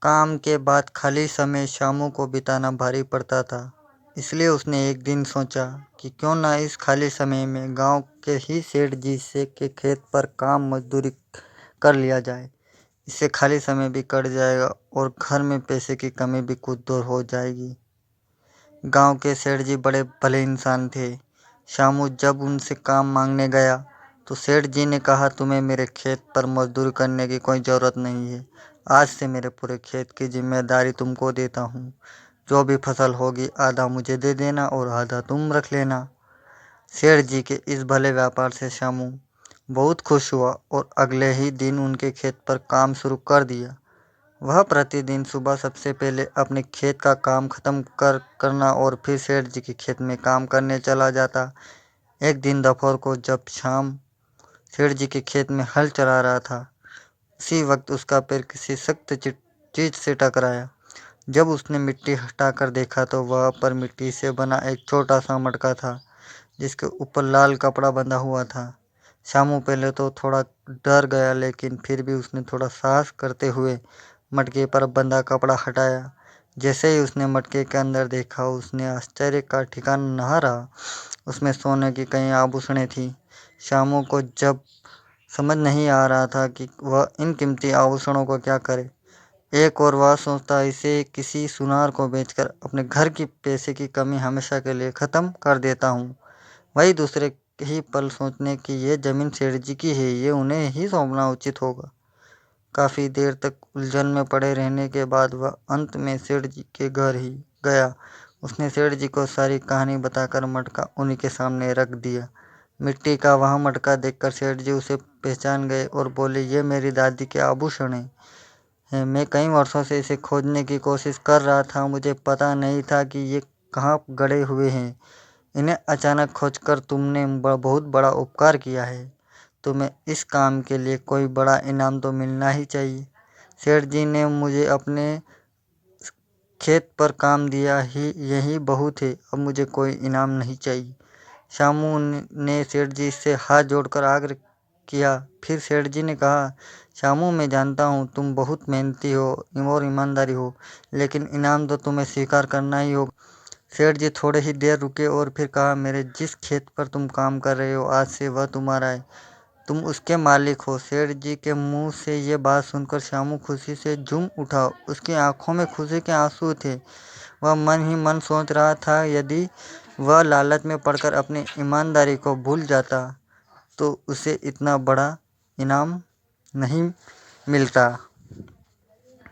काम के बाद खाली समय श्यामू को बिताना भारी पड़ता था। इसलिए उसने एक दिन सोचा कि क्यों ना इस खाली समय में गांव के ही सेठ जी से के खेत पर काम मजदूरी कर लिया जाए। इससे खाली समय भी कट जाएगा और घर में पैसे की कमी भी कुछ दूर हो जाएगी। गांव के सेठ जी बड़े भले इंसान थे। श्यामू जब उनसे काम मांगने गया तो सेठ जी ने कहा, तुम्हें मेरे खेत पर मजदूरी करने की कोई ज़रूरत नहीं है। आज से मेरे पूरे खेत की जिम्मेदारी तुमको देता हूँ। जो भी फसल होगी आधा मुझे दे देना और आधा तुम रख लेना। सेठ जी के इस भले व्यापार से श्यामू बहुत खुश हुआ और अगले ही दिन उनके खेत पर काम शुरू कर दिया। वह प्रतिदिन सुबह सबसे पहले अपने खेत का काम खत्म करना और फिर सेठ जी के खेत में काम करने चला जाता। एक दिन दोपहर को जब शाम सेठ जी के खेत में हल चला रहा था, उसी वक्त उसका पैर किसी सख्त चीज से टकराया। जब उसने मिट्टी हटाकर देखा तो वह पर मिट्टी से बना एक छोटा सा मटका था, जिसके ऊपर लाल कपड़ा बंधा हुआ था। शामू पहले तो थोड़ा डर गया, लेकिन फिर भी उसने थोड़ा साहस करते हुए मटके पर बंधा कपड़ा हटाया। जैसे ही उसने मटके के अंदर देखा, उसने आश्चर्य का ठिकाना न रहा। उसमें सोने की कई आभूषणें थी। शामू को जब समझ नहीं आ रहा था कि वह इन कीमती आभूषणों को क्या करे। एक और वह सोचता, इसे किसी सुनार को बेचकर अपने घर की पैसे की कमी हमेशा के लिए ख़त्म कर देता हूँ। वही दूसरे ही पल सोचने कि ये ज़मीन सेठ जी की है, ये उन्हें ही सौंपना उचित होगा। काफ़ी देर तक उलझन में पड़े रहने के बाद वह अंत में सेठ जी के घर ही गया। उसने सेठ जी को सारी कहानी बताकर मटका उन्हीं के सामने रख दिया। मिट्टी का वह मटका देखकर सेठ जी उसे पहचान गए और बोले, ये मेरी दादी के आभूषण हैं। मैं कई वर्षों से इसे खोजने की कोशिश कर रहा था। मुझे पता नहीं था कि ये कहाँ गड़े हुए हैं। इन्हें अचानक खोजकर तुमने बहुत बड़ा उपकार किया है। तुम्हें इस काम के लिए कोई बड़ा इनाम तो मिलना ही चाहिए। सेठ जी ने मुझे अपने खेत पर काम दिया ही यही बहुत है। अब मुझे कोई इनाम नहीं चाहिए। शामू ने सेठ जी से हाथ जोड़कर आग्रह किया। फिर सेठ जी ने कहा, शामू, मैं जानता हूँ तुम बहुत मेहनती हो और ईमानदारी हो, लेकिन इनाम तो तुम्हें स्वीकार करना ही होगा। सेठ जी थोड़े ही देर रुके और फिर कहा, मेरे जिस खेत पर तुम काम कर रहे हो आज से वह तुम्हारा है। तुम उसके मालिक हो। सेठ जी के मुंह से ये बात सुनकर श्यामू खुशी से झूम उठा। उसकी आंखों में खुशी के आंसू थे। वह मन ही मन सोच रहा था, यदि वह लालच में पड़कर अपनी ईमानदारी को भूल जाता तो उसे इतना बड़ा इनाम नहीं मिलता।